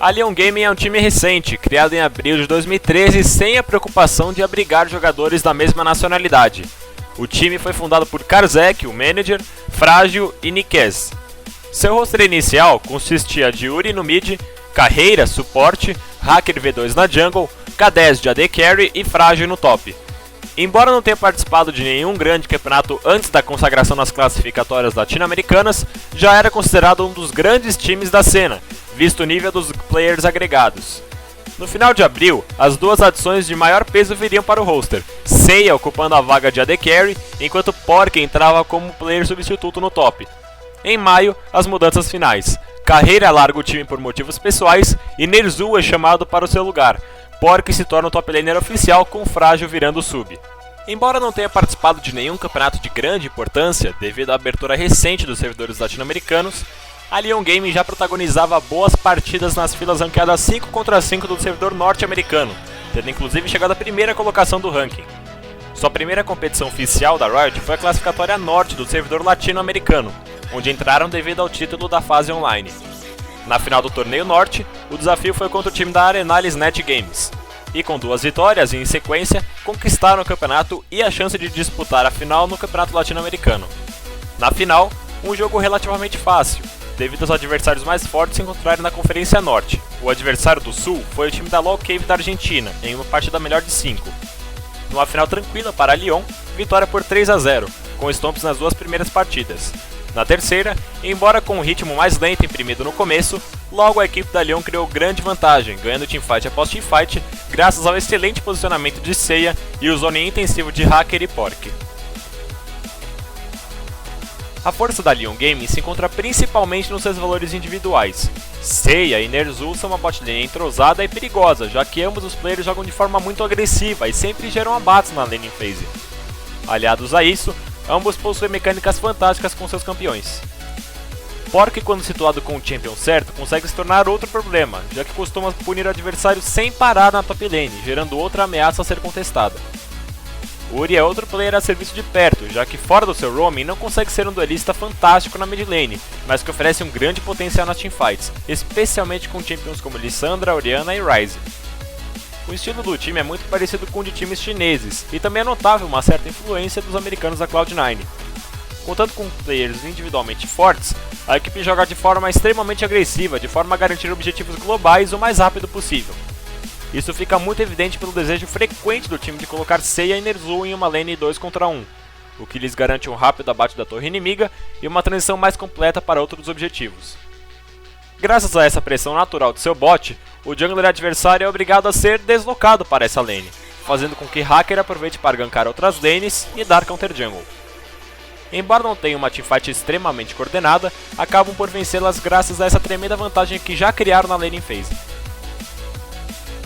A Lyon Gaming é um time recente, criado em abril de 2013 sem a preocupação de abrigar jogadores da mesma nacionalidade. O time foi fundado por Karzek, o manager, Frágil e Nikes. Seu roster inicial consistia de Uri no mid, Carreira, suporte, Hacker V2 na jungle, K10 de AD Carry e Frágil no top. Embora não tenha participado de nenhum grande campeonato antes da consagração nas classificatórias latino-americanas, já era considerado um dos grandes times da cena, visto o nível dos players agregados. No final de abril, as duas adições de maior peso viriam para o roster, Seiya ocupando a vaga de AD Carry, enquanto Porky entrava como player substituto no top. Em maio, as mudanças finais. Carreira larga o time por motivos pessoais e Ner'Zhul é chamado para o seu lugar. Porky se torna o top laner oficial, com Frágil virando sub. Embora não tenha participado de nenhum campeonato de grande importância, devido à abertura recente dos servidores latino-americanos, a Lyon Gaming já protagonizava boas partidas nas filas ranqueadas 5 contra 5 do servidor norte-americano, tendo inclusive chegado à primeira colocação do ranking. Sua primeira competição oficial da Riot foi a classificatória norte do servidor latino-americano, onde entraram devido ao título da fase online. Na final do torneio norte, o desafio foi contra o time da Arenales Net Games, e com 2 vitórias em sequência, conquistaram o campeonato e a chance de disputar a final no campeonato latino-americano. Na final, um jogo relativamente fácil, devido aos adversários mais fortes se encontrarem na Conferência Norte. O adversário do Sul foi o time da LoL Cave da Argentina, em uma partida melhor de 5. Numa final tranquila para a Lyon, vitória por 3-0, com stomps nas 2 primeiras partidas. Na terceira, embora com um ritmo mais lento imprimido no começo, logo a equipe da Lyon criou grande vantagem, ganhando teamfight após teamfight, graças ao excelente posicionamento de Seiya e o zone intensivo de Hacker e Porky. A força da Lyon Gaming se encontra principalmente nos seus valores individuais. Seiya e Ner'Zhul são uma botlane entrosada e perigosa, já que ambos os players jogam de forma muito agressiva e sempre geram abates na laning phase. Aliados a isso, ambos possuem mecânicas fantásticas com seus campeões. Porky, quando situado com o champion certo, consegue se tornar outro problema, já que costuma punir o adversário sem parar na top lane, gerando outra ameaça a ser contestada. Uri é outro player a serviço de perto, já que fora do seu roaming não consegue ser um duelista fantástico na mid lane, mas que oferece um grande potencial nas teamfights, especialmente com champions como Lissandra, Orianna e Ryze. O estilo do time é muito parecido com o de times chineses, e também é notável uma certa influência dos americanos da Cloud9. Contando com players individualmente fortes, a equipe joga de forma extremamente agressiva, de forma a garantir objetivos globais o mais rápido possível. Isso fica muito evidente pelo desejo frequente do time de colocar Seiya e Ner'Zhul em uma lane 2 contra 1, o que lhes garante um rápido abate da torre inimiga e uma transição mais completa para outros objetivos. Graças a essa pressão natural de seu bot, o jungler adversário é obrigado a ser deslocado para essa lane, fazendo com que Hacker aproveite para gankar outras lanes e dar counter jungle. Embora não tenham uma teamfight extremamente coordenada, acabam por vencê-las graças a essa tremenda vantagem que já criaram na laning phase.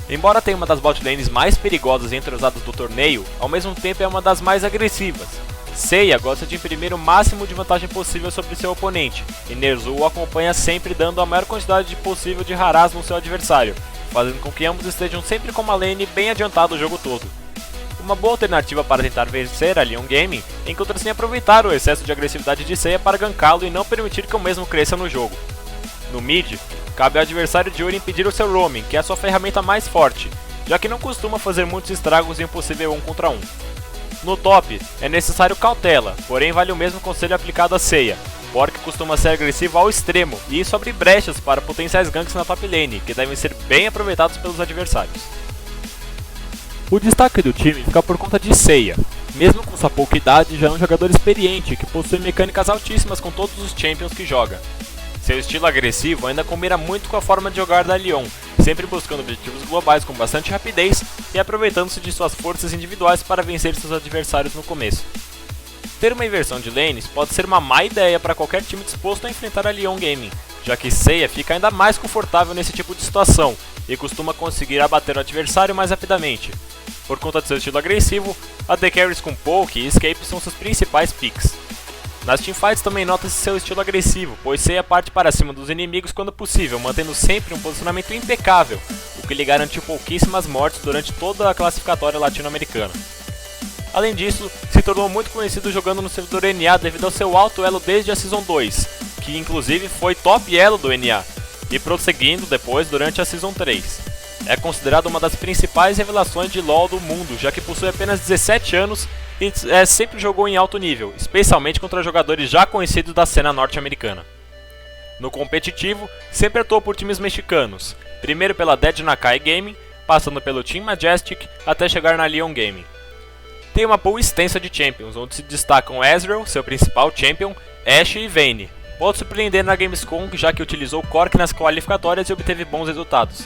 Embora tenha uma das bot lanes mais perigosas e entrosadas do torneio, ao mesmo tempo é uma das mais agressivas. Seiya gosta de imprimir o máximo de vantagem possível sobre seu oponente, e Ner'Zhul o acompanha sempre dando a maior quantidade possível de Haras no seu adversário, fazendo com que ambos estejam sempre com uma lane bem adiantada o jogo todo. Uma boa alternativa para tentar vencer a Lyon Gaming encontra-se em aproveitar o excesso de agressividade de Seiya para ganká-lo e não permitir que o mesmo cresça no jogo. No mid, cabe ao adversário de Uri impedir o seu roaming, que é a sua ferramenta mais forte, já que não costuma fazer muitos estragos em um possível 1 contra 1. No top, é necessário cautela, porém vale o mesmo conselho aplicado a Seiya. Porky costuma ser agressivo ao extremo, e isso abre brechas para potenciais ganks na top lane, que devem ser bem aproveitados pelos adversários. O destaque do time fica por conta de Seiya. Mesmo com sua pouca idade, já é um jogador experiente, que possui mecânicas altíssimas com todos os champions que joga. Seu estilo agressivo ainda combina muito com a forma de jogar da Lyon, sempre buscando objetivos globais com bastante rapidez e aproveitando-se de suas forças individuais para vencer seus adversários no começo. Ter uma inversão de lanes pode ser uma má ideia para qualquer time disposto a enfrentar a Lyon Gaming, já que Seiya fica ainda mais confortável nesse tipo de situação e costuma conseguir abater o adversário mais rapidamente. Por conta de seu estilo agressivo, AD Carries com Poke e Escape são seus principais picks. Nas teamfights também nota-se seu estilo agressivo, pois Seiya parte para cima dos inimigos quando possível, mantendo sempre um posicionamento impecável, o que lhe garantiu pouquíssimas mortes durante toda a classificatória latino-americana. Além disso, se tornou muito conhecido jogando no servidor NA devido ao seu alto elo desde a Season 2, que inclusive foi top elo do NA, e prosseguindo depois durante a Season 3. É considerado uma das principais revelações de LoL do mundo, já que possui apenas 17 anos e sempre jogou em alto nível, especialmente contra jogadores já conhecidos da cena norte-americana. No competitivo, sempre atuou por times mexicanos, primeiro pela Dead Nakai Gaming, passando pelo Team Majestic até chegar na Leon Gaming. Tem uma pool extensa de Champions, onde se destacam Ezreal, seu principal Champion, Ashe e Vayne. Pode surpreender na Gamescom, já que utilizou Cork nas qualificatórias e obteve bons resultados.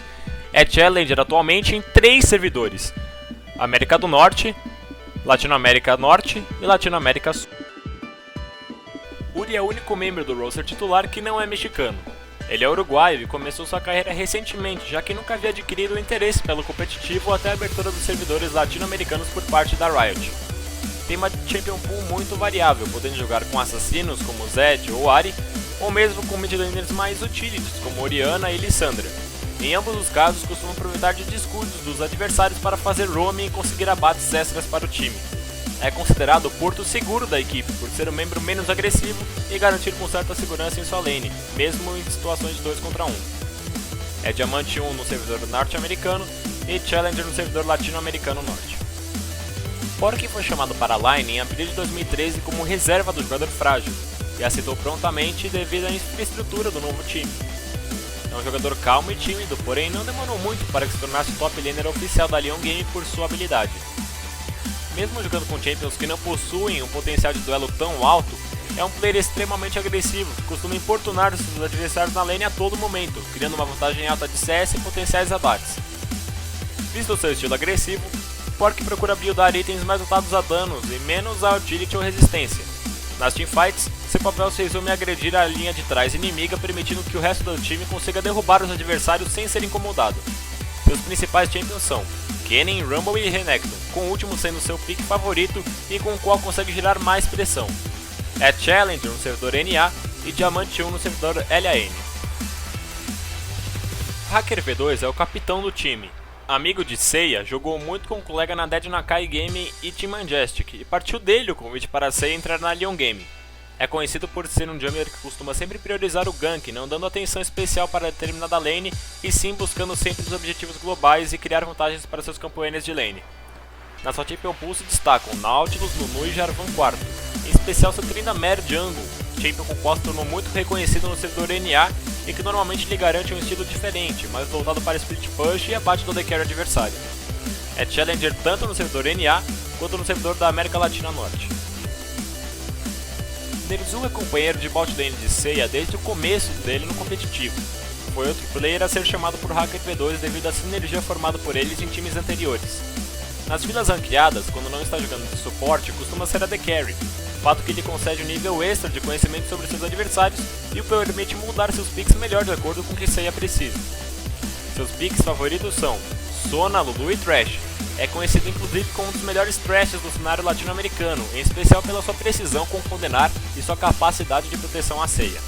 É Challenger atualmente em 3 servidores: América do Norte, Latinoamérica Norte e Latinoamérica Sul. Uri é o único membro do roster titular que não é mexicano. Ele é uruguaio e começou sua carreira recentemente, já que nunca havia adquirido o interesse pelo competitivo até a abertura dos servidores latino-americanos por parte da Riot. Tem uma champion pool muito variável, podendo jogar com assassinos como Zed ou Ahri, ou mesmo com mid laners mais utilities como Orianna e Lissandra. Em ambos os casos, costumam aproveitar de descuidos dos adversários para fazer roaming e conseguir abates extras para o time. É considerado o porto seguro da equipe, por ser um membro menos agressivo e garantir com certa segurança em sua lane, mesmo em situações de 2 contra 1. É Diamante 1 no servidor norte-americano e Challenger no servidor latino-americano norte. Porky foi chamado para a Line em abril de 2013 como reserva do jogador Frágil, e aceitou prontamente devido à infraestrutura do novo time. É um jogador calmo e tímido, porém não demorou muito para que se tornasse o top laner oficial da Leon Game por sua habilidade. Mesmo jogando com champions que não possuem um potencial de duelo tão alto, é um player extremamente agressivo, que costuma importunar seus adversários na lane a todo momento, criando uma vantagem alta de CS e potenciais abates. Visto seu estilo agressivo, Porky procura buildar itens mais voltados a danos e menos a utility ou resistência. Nas teamfights, seu papel se resume a agredir a linha de trás inimiga, permitindo que o resto do time consiga derrubar os adversários sem ser incomodado. Seus principais champions são Kennen, Rumble e Renekton, com o último sendo seu pick favorito e com o qual consegue gerar mais pressão. É Challenger no servidor NA e Diamante 1 no servidor LAN. Hacker V2 é o capitão do time. Amigo de Seiya, jogou muito com o colega na Dead Nakai Gaming e Team Majestic, e partiu dele o convite para Seiya entrar na Leon Gaming. É conhecido por ser um jungler que costuma sempre priorizar o gank, não dando atenção especial para determinada lane, e sim buscando sempre os objetivos globais e criar vantagens para seus campeões de lane. Na sua champion pool se destacam Nautilus, Nunu e Jarvan IV, em especial seu Tryndamere Jungle, champion com o qual se tornou muito reconhecido no servidor NA e que normalmente lhe garante um estilo diferente, mais voltado para split push e abate do AD Carry adversário. É Challenger tanto no servidor NA quanto no servidor da América Latina Norte. Ner'Zhul é companheiro de bot lane de Seiya desde o começo dele no competitivo. Foi outro player a ser chamado por Hacker V2 devido à sinergia formada por eles em times anteriores. Nas filas ranqueadas, quando não está jogando de suporte, costuma ser AD Carry, fato que lhe concede um nível extra de conhecimento sobre seus adversários e o permite mudar seus picks melhor de acordo com o que Seiya precisa. Seus picks favoritos são Sona, Lulu e Thresh. É conhecido inclusive como um dos melhores Thrashes do cenário latino-americano, em especial pela sua precisão com condenar e sua capacidade de proteção a Seiya.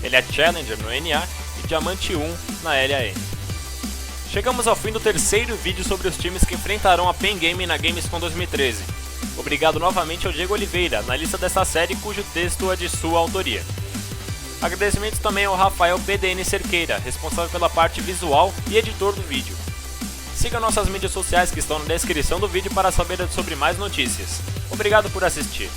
Ele é Challenger no NA e Diamante 1 na LAN. Chegamos ao fim do terceiro vídeo sobre os times que enfrentarão a Pain Gaming na Gamescom 2013. Obrigado novamente ao Diego Oliveira, na lista dessa série cujo texto é de sua autoria. Agradecimentos também ao Rafael PDN Cerqueira, responsável pela parte visual e editor do vídeo. Siga nossas mídias sociais que estão na descrição do vídeo para saber sobre mais notícias. Obrigado por assistir.